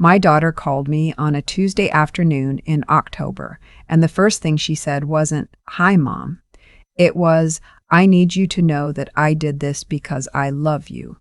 My daughter called me on a Tuesday afternoon in October, and the first thing she said wasn't, "Hi, Mom." It was, "I need you to know that I did this because I love you."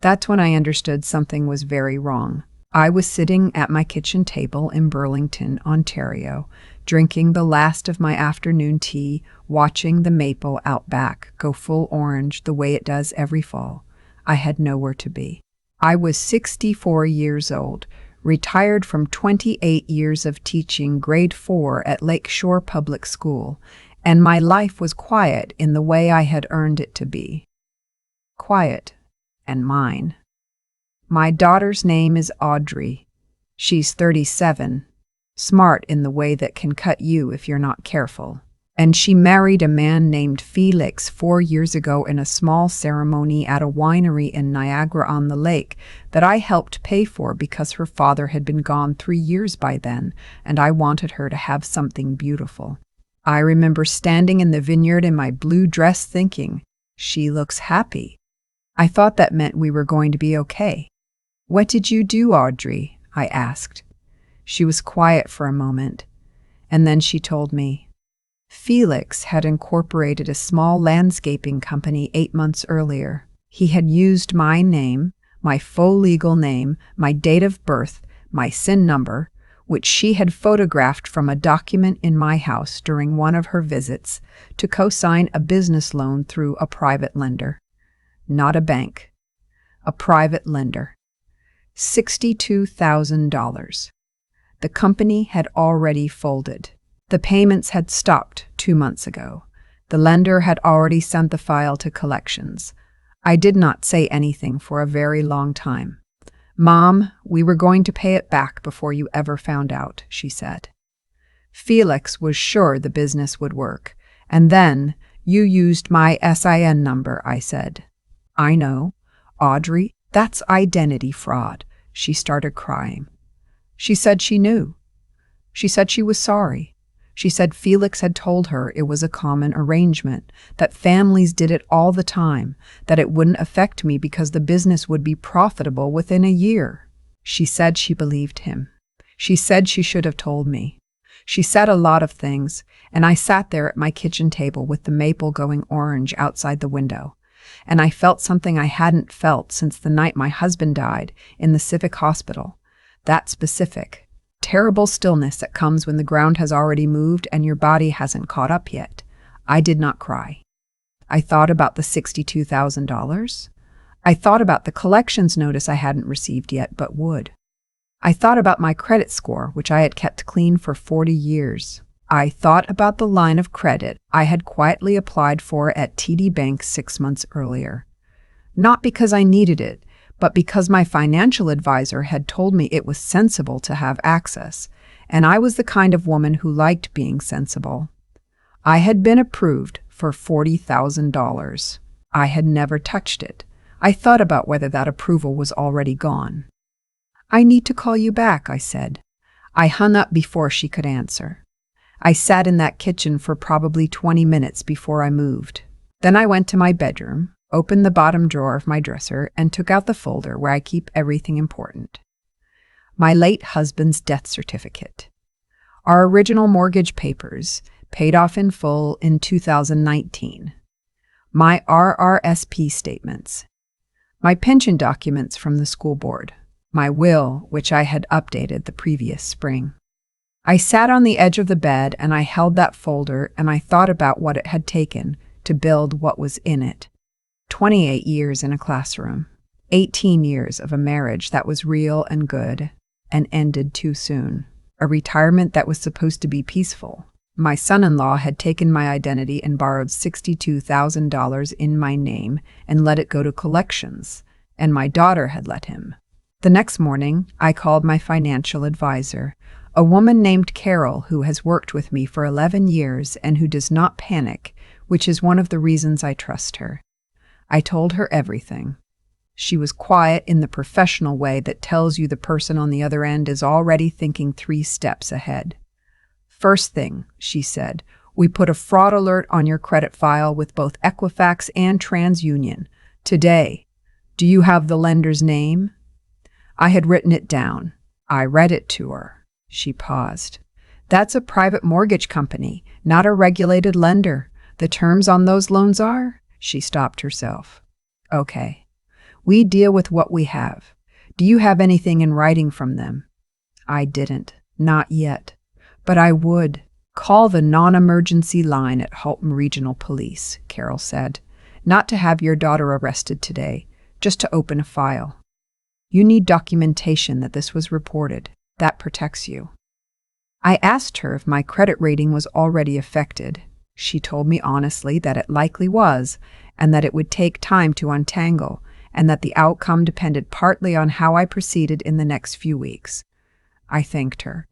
That's when I understood something was very wrong. I was sitting at my kitchen table in Burlington, Ontario, drinking the last of my afternoon tea, watching the maple out back go full orange the way it does every fall. I had nowhere to be. I was 64 years old, retired from 28 years of teaching grade 4 at Lakeshore Public School, and my life was quiet in the way I had earned it to be. Quiet and mine. My daughter's name is Audrey. She's 37, smart in the way that can cut you if you're not careful. And she married a man named Felix 4 years ago in a small ceremony at a winery in Niagara-on-the-Lake that I helped pay for because her father had been gone 3 years by then, and I wanted her to have something beautiful. I remember standing in the vineyard in my blue dress thinking, "She looks happy." I thought that meant we were going to be okay. "What did you do, Audrey?" I asked. She was quiet for a moment, and then she told me. Felix had incorporated a small landscaping company 8 months earlier. He had used my name, my full legal name, my date of birth, my SIN number, which she had photographed from a document in my house during one of her visits, to co-sign a business loan through a private lender. Not a bank. A private lender. $62,000. The company had already folded. The payments had stopped 2 months ago. The lender had already sent the file to collections. I did not say anything for a very long time. "Mom, we were going to pay it back before you ever found out," she said. Felix was sure the business would work. "And then you used my SIN number," I said. "I know. Audrey, that's identity fraud." She started crying. She said she knew. She said she was sorry. She said Felix had told her it was a common arrangement, that families did it all the time, that it wouldn't affect me because the business would be profitable within a year. She said she believed him. She said she should have told me. She said a lot of things, and I sat there at my kitchen table with the maple going orange outside the window, and I felt something I hadn't felt since the night my husband died in the Civic Hospital. That specific, terrible stillness that comes when the ground has already moved and your body hasn't caught up yet. I did not cry. I thought about the $62,000. I thought about the collections notice I hadn't received yet but would. I thought about my credit score, which I had kept clean for 40 years. I thought about the line of credit I had quietly applied for at TD Bank 6 months earlier. Not because I needed it, but because my financial advisor had told me it was sensible to have access, and I was the kind of woman who liked being sensible. I had been approved for $40,000. I had never touched it. I thought about whether that approval was already gone. "I need to call you back," I said. I hung up before she could answer. I sat in that kitchen for probably 20 minutes before I moved. Then I went to my bedroom, opened the bottom drawer of my dresser, and took out the folder where I keep everything important. My late husband's death certificate. Our original mortgage papers, paid off in full in 2019. My RRSP statements. My pension documents from the school board. My will, which I had updated the previous spring. I sat on the edge of the bed and I held that folder and I thought about what it had taken to build what was in it. 28 years in a classroom, 18 years of a marriage that was real and good and ended too soon, a retirement that was supposed to be peaceful. My son-in-law had taken my identity and borrowed $62,000 in my name and let it go to collections, and my daughter had let him. The next morning, I called my financial advisor, a woman named Carol who has worked with me for 11 years and who does not panic, which is one of the reasons I trust her. I told her everything. She was quiet in the professional way that tells you the person on the other end is already thinking 3 steps ahead. "First thing," she said, "we put a fraud alert on your credit file with both Equifax and TransUnion. Today, do you have the lender's name?" I had written it down. I read it to her. She paused. That's a private mortgage company, not a regulated lender. The terms on those loans are? She stopped herself. Okay. We deal with what we have. Do you have anything in writing from them? I didn't. Not yet. But I would. Call the non-emergency line at Halton Regional Police, Carol said. Not to have your daughter arrested today, just to open a file. You need documentation that this was reported. That protects you. I asked her if my credit rating was already affected. She told me honestly that it likely was, and that it would take time to untangle, and that the outcome depended partly on how I proceeded in the next few weeks. I thanked her.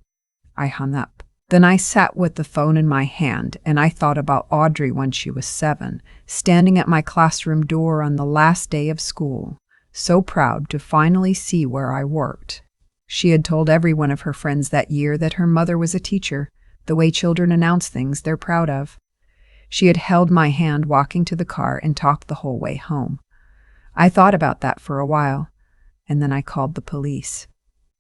I hung up. Then I sat with the phone in my hand, and I thought about Audrey when she was 7, standing at my classroom door on the last day of school, so proud to finally see where I worked. She had told every one of her friends that year that her mother was a teacher, the way children announce things they're proud of. She had held my hand walking to the car and talked the whole way home. I thought about that for a while, and then I called the police.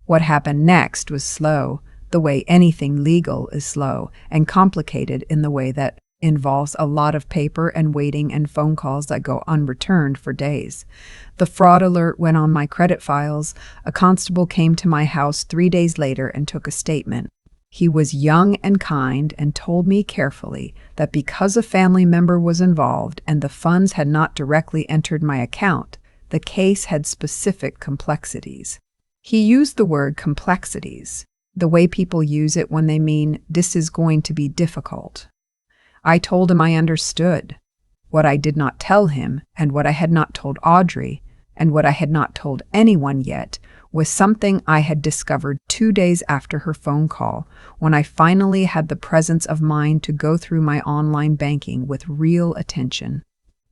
What happened next was slow, the way anything legal is slow, and complicated in the way that involves a lot of paper and waiting and phone calls that go unreturned for days. The fraud alert went on my credit files. A constable came to my house 3 days later and took a statement. He was young and kind and told me carefully that because a family member was involved and the funds had not directly entered my account, the case had specific complexities. He used the word complexities, the way people use it when they mean this is going to be difficult. I told him I understood. What I did not tell him, and what I had not told Audrey, and what I had not told anyone yet, was something I had discovered 2 days after her phone call, when I finally had the presence of mind to go through my online banking with real attention.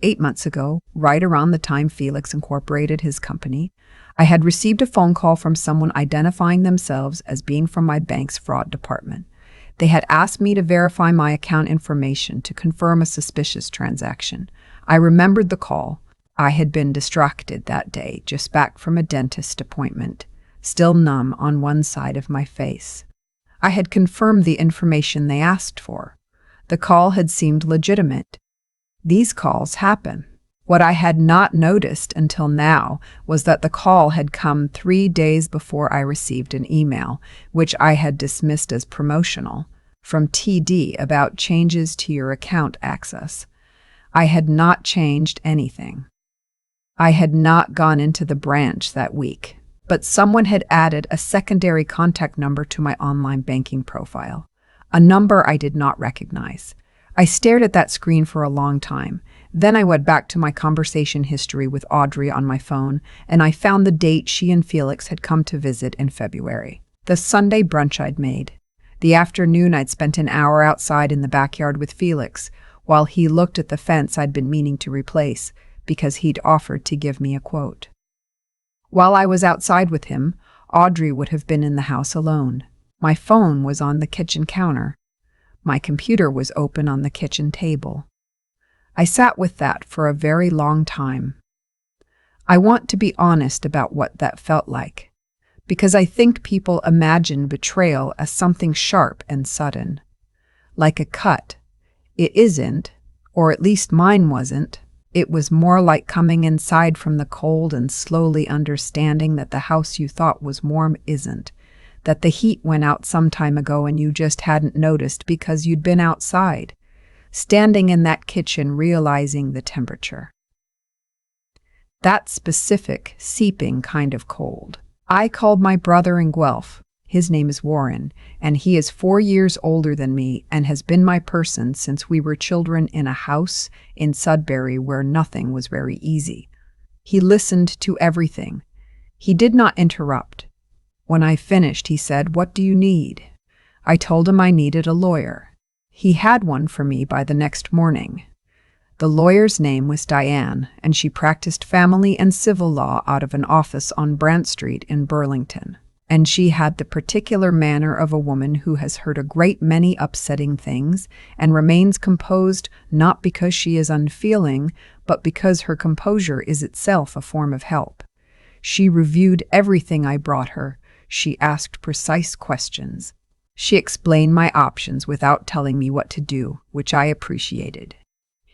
8 months ago, right around the time Felix incorporated his company, I had received a phone call from someone identifying themselves as being from my bank's fraud department. They had asked me to verify my account information to confirm a suspicious transaction. I remembered the call. I had been distracted that day, just back from a dentist appointment, still numb on one side of my face. I had confirmed the information they asked for. The call had seemed legitimate. These calls happen. What I had not noticed until now was that the call had come 3 days before I received an email, which I had dismissed as promotional, from TD about changes to your account access. I had not changed anything. I had not gone into the branch that week, but someone had added a secondary contact number to my online banking profile, a number I did not recognize. I stared at that screen for a long time. Then I went back to my conversation history with Audrey on my phone, and I found the date she and Felix had come to visit in February. The Sunday brunch I'd made. The afternoon I'd spent an hour outside in the backyard with Felix, while he looked at the fence I'd been meaning to replace, because he'd offered to give me a quote. While I was outside with him, Audrey would have been in the house alone. My phone was on the kitchen counter. My computer was open on the kitchen table. I sat with that for a very long time. I want to be honest about what that felt like, because I think people imagine betrayal as something sharp and sudden, like a cut. It isn't, or at least mine wasn't. It was more like coming inside from the cold and slowly understanding that the house you thought was warm isn't, that the heat went out some time ago and you just hadn't noticed because you'd been outside, standing in that kitchen realizing the temperature. That specific, seeping kind of cold. I called my brother in Guelph. His name is Warren, and he is 4 years older than me and has been my person since we were children in a house in Sudbury where nothing was very easy. He listened to everything. He did not interrupt. When I finished, he said, "What do you need?" I told him I needed a lawyer. He had one for me by the next morning. The lawyer's name was Diane, and she practiced family and civil law out of an office on Brant Street in Burlington. And she had the particular manner of a woman who has heard a great many upsetting things and remains composed not because she is unfeeling, but because her composure is itself a form of help. She reviewed everything I brought her. She asked precise questions. She explained my options without telling me what to do, which I appreciated.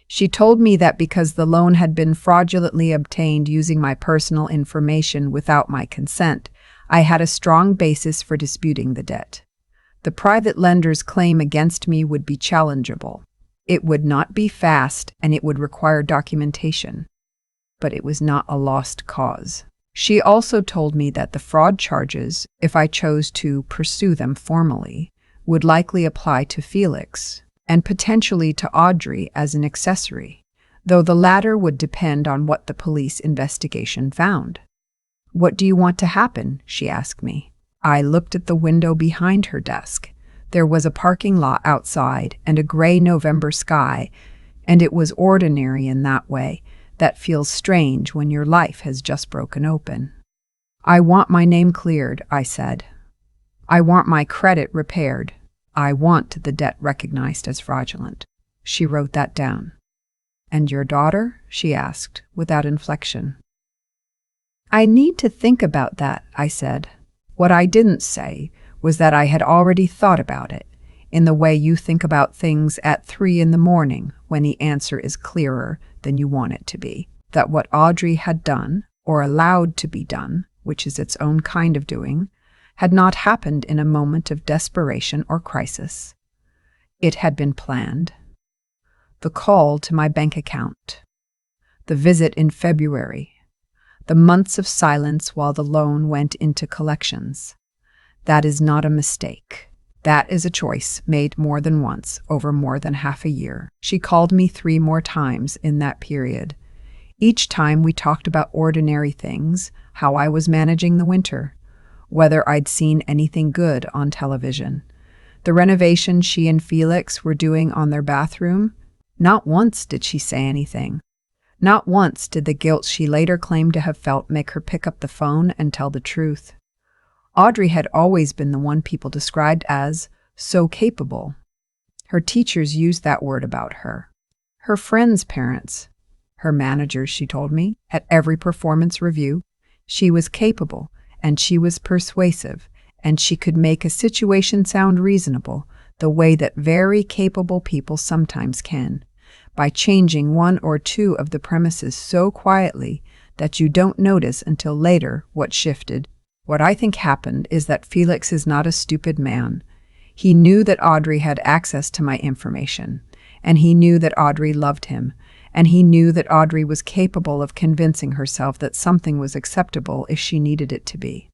She told me that because the loan had been fraudulently obtained using my personal information without my consent, I had a strong basis for disputing the debt. The private lender's claim against me would be challengeable. It would not be fast, and it would require documentation. But it was not a lost cause. She also told me that the fraud charges, if I chose to pursue them formally, would likely apply to Felix, and potentially to Audrey as an accessory, though the latter would depend on what the police investigation found. "What do you want to happen?" she asked me. I looked at the window behind her desk. There was a parking lot outside and a gray November sky, and it was ordinary in that way that feels strange when your life has just broken open. "I want my name cleared," I said. "I want my credit repaired. I want the debt recognized as fraudulent." She wrote that down. "And your daughter?" she asked, without inflection. "I need to think about that," I said. What I didn't say was that I had already thought about it, in the way you think about things at 3 a.m. when the answer is clearer than you want it to be. That what Audrey had done, or allowed to be done, which is its own kind of doing, had not happened in a moment of desperation or crisis. It had been planned. The call to my bank account. The visit in February. The months of silence while the loan went into collections. That is not a mistake. That is a choice made more than once over more than half a year. She called me 3 more times in that period. Each time we talked about ordinary things, how I was managing the winter, whether I'd seen anything good on television, the renovation she and Felix were doing on their bathroom. Not once did she say anything. Not once did the guilt she later claimed to have felt make her pick up the phone and tell the truth. Audrey had always been the one people described as so capable. Her teachers used that word about her. Her friends' parents. Her managers, she told me, at every performance review. She was capable, and she was persuasive, and she could make a situation sound reasonable, the way that very capable people sometimes can, by changing 1 or 2 of the premises so quietly that you don't notice until later what shifted. What I think happened is that Felix is not a stupid man. He knew that Audrey had access to my information, and he knew that Audrey loved him, and he knew that Audrey was capable of convincing herself that something was acceptable if she needed it to be.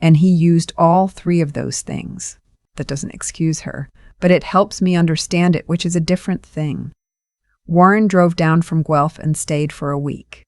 And he used all 3 of those things. That doesn't excuse her, but it helps me understand it, which is a different thing. Warren drove down from Guelph and stayed for a week.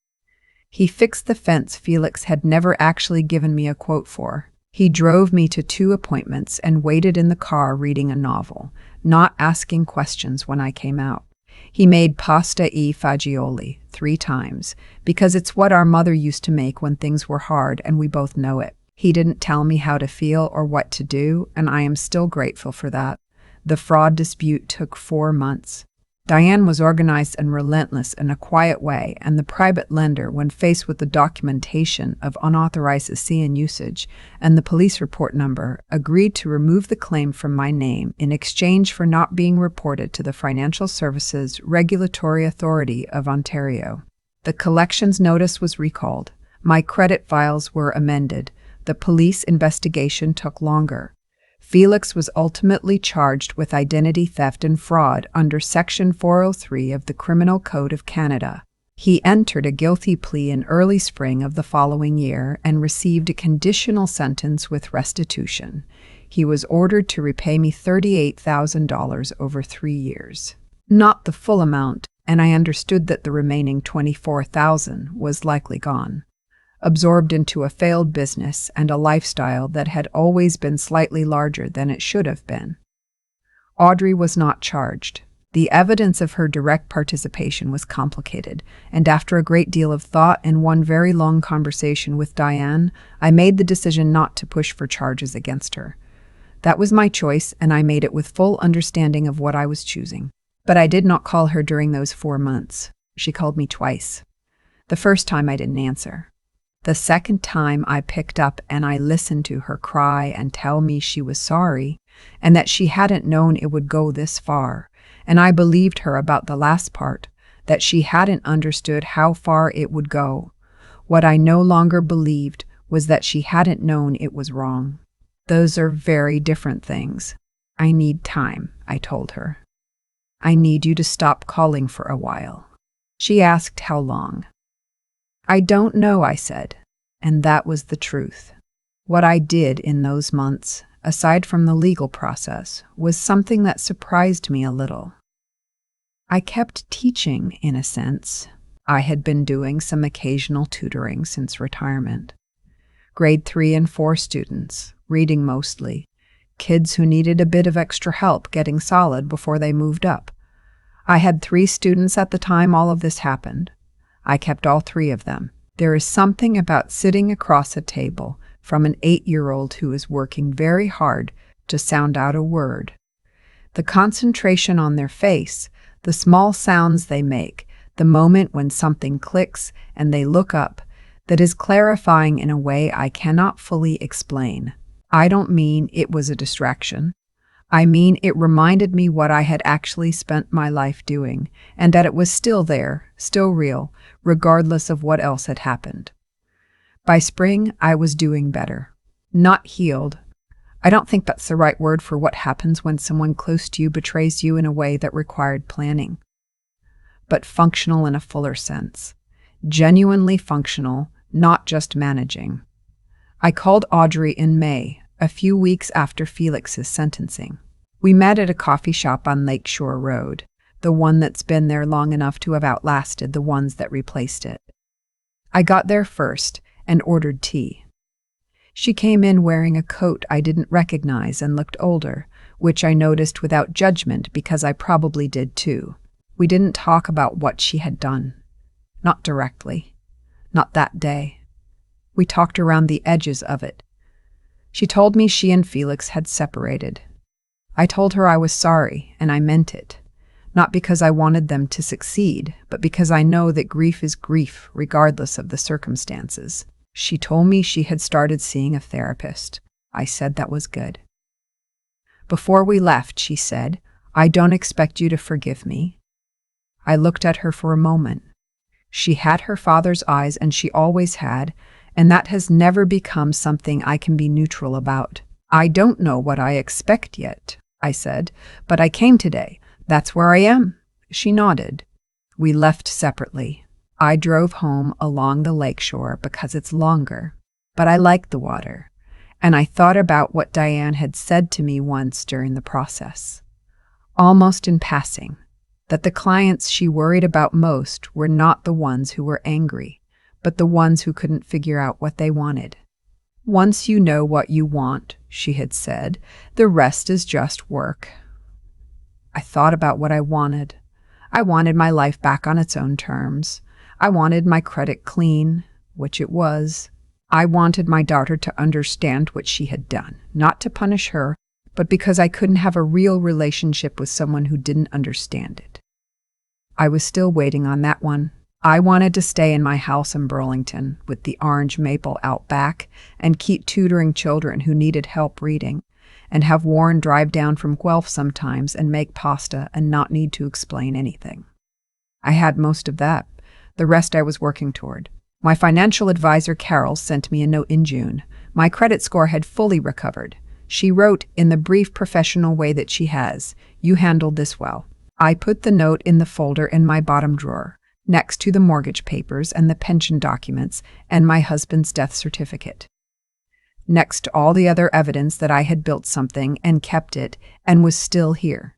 He fixed the fence Felix had never actually given me a quote for. He drove me to 2 appointments and waited in the car reading a novel, not asking questions when I came out. He made pasta e fagioli 3 times, because it's what our mother used to make when things were hard, and we both know it. He didn't tell me how to feel or what to do, and I am still grateful for that. The fraud dispute took 4 months. Diane was organized and relentless in a quiet way, and the private lender, when faced with the documentation of unauthorized ASEAN usage and the police report number, agreed to remove the claim from my name in exchange for not being reported to the Financial Services Regulatory Authority of Ontario. The collections notice was recalled. My credit files were amended. The police investigation took longer. Felix was ultimately charged with identity theft and fraud under Section 403 of the Criminal Code of Canada. He entered a guilty plea in early spring of the following year and received a conditional sentence with restitution. He was ordered to repay me $38,000 over 3 years. Not the full amount, and I understood that the remaining $24,000 was likely gone, absorbed into a failed business and a lifestyle that had always been slightly larger than it should have been. Audrey was not charged. The evidence of her direct participation was complicated, and after a great deal of thought and one very long conversation with Diane, I made the decision not to push for charges against her. That was my choice, and I made it with full understanding of what I was choosing. But I did not call her during those 4 months. She called me twice. The first time I didn't answer. The second time I picked up and I listened to her cry and tell me she was sorry and that she hadn't known it would go this far, and I believed her about the last part, that she hadn't understood how far it would go. What I no longer believed was that she hadn't known it was wrong. Those are very different things. I need time, I told her. I need you to stop calling for a while. She asked how long. I don't know, I said, and that was the truth. What I did in those months, aside from the legal process, was something that surprised me a little. I kept teaching, in a sense. I had been doing some occasional tutoring since retirement. Grade 3 and 4 students, reading mostly, kids who needed a bit of extra help getting solid before they moved up. I had 3 students at the time all of this happened. I kept all 3 of them. There is something about sitting across a table from an 8-year-old who is working very hard to sound out a word. The concentration on their face, the small sounds they make, the moment when something clicks and they look up, that is clarifying in a way I cannot fully explain. I don't mean it was a distraction. I mean it reminded me what I had actually spent my life doing, and that it was still there, still real, regardless of what else had happened. By spring, I was doing better. Not healed. I don't think that's the right word for what happens when someone close to you betrays you in a way that required planning. But functional in a fuller sense. Genuinely functional, not just managing. I called Audrey in May, a few weeks after Felix's sentencing. We met at a coffee shop on Lakeshore Road, the one that's been there long enough to have outlasted the ones that replaced it. I got there first and ordered tea. She came in wearing a coat I didn't recognize and looked older, which I noticed without judgment because I probably did too. We didn't talk about what she had done. Not directly. Not that day. We talked around the edges of it. She told me she and Felix had separated. I told her I was sorry, and I meant it. Not because I wanted them to succeed, but because I know that grief is grief, regardless of the circumstances. She told me she had started seeing a therapist. I said that was good. Before we left, she said, "I don't expect you to forgive me." I looked at her for a moment. She had her father's eyes, and she always had, and that has never become something I can be neutral about. "I don't know what I expect yet," I said, "but I came today. That's where I am." She nodded. We left separately. I drove home along the lakeshore because it's longer, but I like the water, and I thought about what Diane had said to me once during the process, almost in passing, that the clients she worried about most were not the ones who were angry, but the ones who couldn't figure out what they wanted. "Once you know what you want," she had said, "the rest is just work." I thought about what I wanted. I wanted my life back on its own terms. I wanted my credit clean, which it was. I wanted my daughter to understand what she had done, not to punish her, but because I couldn't have a real relationship with someone who didn't understand it. I was still waiting on that one. I wanted to stay in my house in Burlington with the orange maple out back and keep tutoring children who needed help reading, and have Warren drive down from Guelph sometimes and make pasta and not need to explain anything. I had most of that. The rest I was working toward. My financial advisor, Carol, sent me a note in June. My credit score had fully recovered. She wrote, in the brief professional way that she has, "You handled this well." I put the note in the folder in my bottom drawer, next to the mortgage papers and the pension documents and my husband's death certificate. Next to all the other evidence that I had built something and kept it and was still here.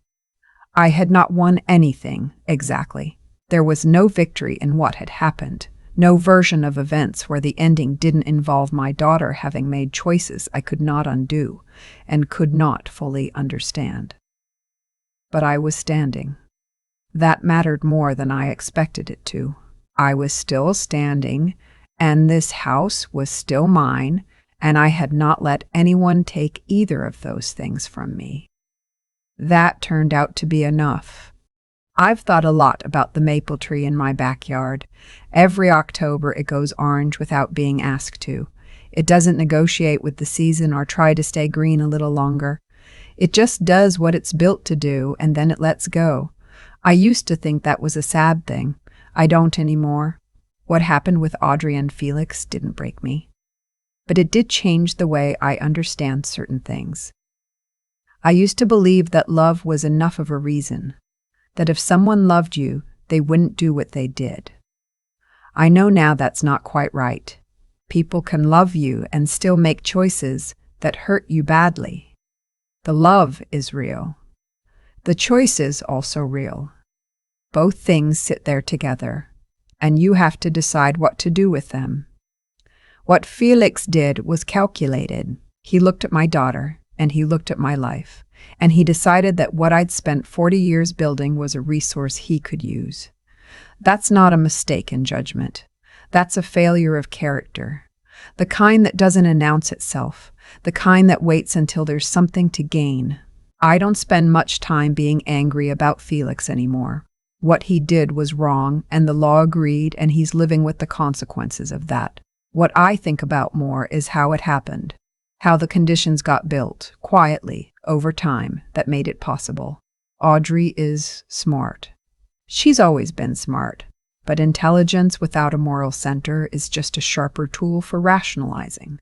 I had not won anything, exactly. There was no victory in what had happened, no version of events where the ending didn't involve my daughter having made choices I could not undo and could not fully understand. But I was standing. That mattered more than I expected it to. I was still standing, and this house was still mine, and I had not let anyone take either of those things from me. That turned out to be enough. I've thought a lot about the maple tree in my backyard. Every October it goes orange without being asked to. It doesn't negotiate with the season or try to stay green a little longer. It just does what it's built to do, and then it lets go. I used to think that was a sad thing. I don't anymore. What happened with Audrey and Felix didn't break me. But it did change the way I understand certain things. I used to believe that love was enough of a reason, that if someone loved you, they wouldn't do what they did. I know now that's not quite right. People can love you and still make choices that hurt you badly. The love is real. The choice is also real. Both things sit there together, and you have to decide what to do with them. What Felix did was calculated. He looked at my daughter, and he looked at my life, and he decided that what I'd spent 40 years building was a resource he could use. That's not a mistake in judgment. That's a failure of character. The kind that doesn't announce itself, the kind that waits until there's something to gain. I don't spend much time being angry about Felix anymore. What he did was wrong, and the law agreed, and he's living with the consequences of that. What I think about more is how it happened, how the conditions got built, quietly, over time, that made it possible. Audrey is smart. She's always been smart, but intelligence without a moral center is just a sharper tool for rationalizing.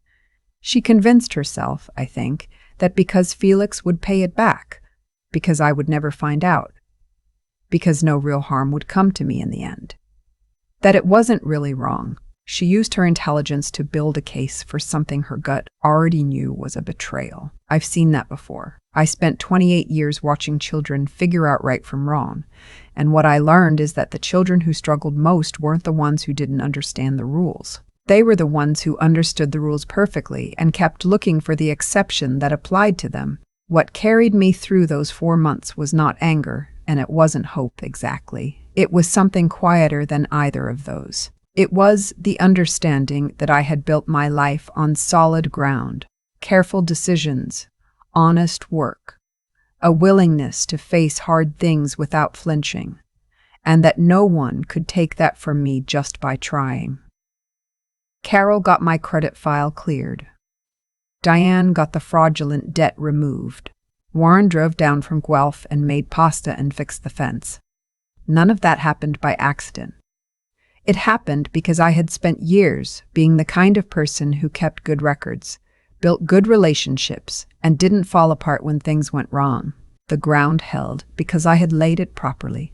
She convinced herself, I think, that because Felix would pay it back, because I would never find out, because no real harm would come to me in the end. That it wasn't really wrong. She used her intelligence to build a case for something her gut already knew was a betrayal. I've seen that before. I spent 28 years watching children figure out right from wrong, and what I learned is that the children who struggled most weren't the ones who didn't understand the rules. They were the ones who understood the rules perfectly and kept looking for the exception that applied to them. What carried me through those 4 months was not anger, and it wasn't hope exactly. It was something quieter than either of those. It was the understanding that I had built my life on solid ground, careful decisions, honest work, a willingness to face hard things without flinching, and that no one could take that from me just by trying. Carol got my credit file cleared. Diane got the fraudulent debt removed. Warren drove down from Guelph and made pasta and fixed the fence. None of that happened by accident. It happened because I had spent years being the kind of person who kept good records, built good relationships, and didn't fall apart when things went wrong. The ground held because I had laid it properly.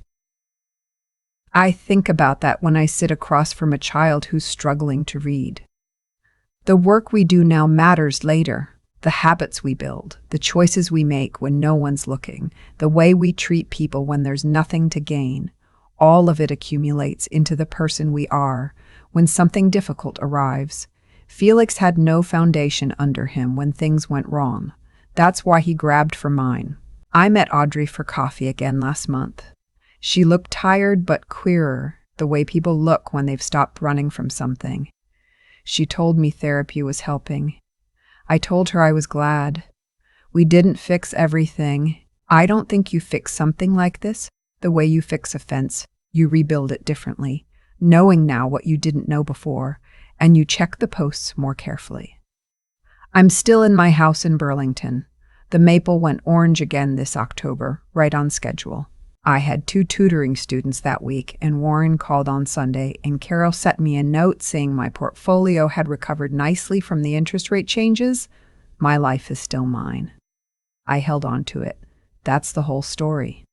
I think about that when I sit across from a child who's struggling to read. The work we do now matters later. The habits we build, the choices we make when no one's looking, the way we treat people when there's nothing to gain. All of it accumulates into the person we are when something difficult arrives. Felix had no foundation under him when things went wrong. That's why he grabbed for mine. I met Audrey for coffee again last month. She looked tired but queerer, the way people look when they've stopped running from something. She told me therapy was helping. I told her I was glad. We didn't fix everything. I don't think you fix something like this the way you fix a fence. You rebuild it differently, knowing now what you didn't know before, and you check the posts more carefully. I'm still in my house in Burlington. The maple went orange again this October, right on schedule. I had 2 tutoring students that week, and Warren called on Sunday, and Carol sent me a note saying my portfolio had recovered nicely from the interest rate changes. My life is still mine. I held on to it. That's the whole story.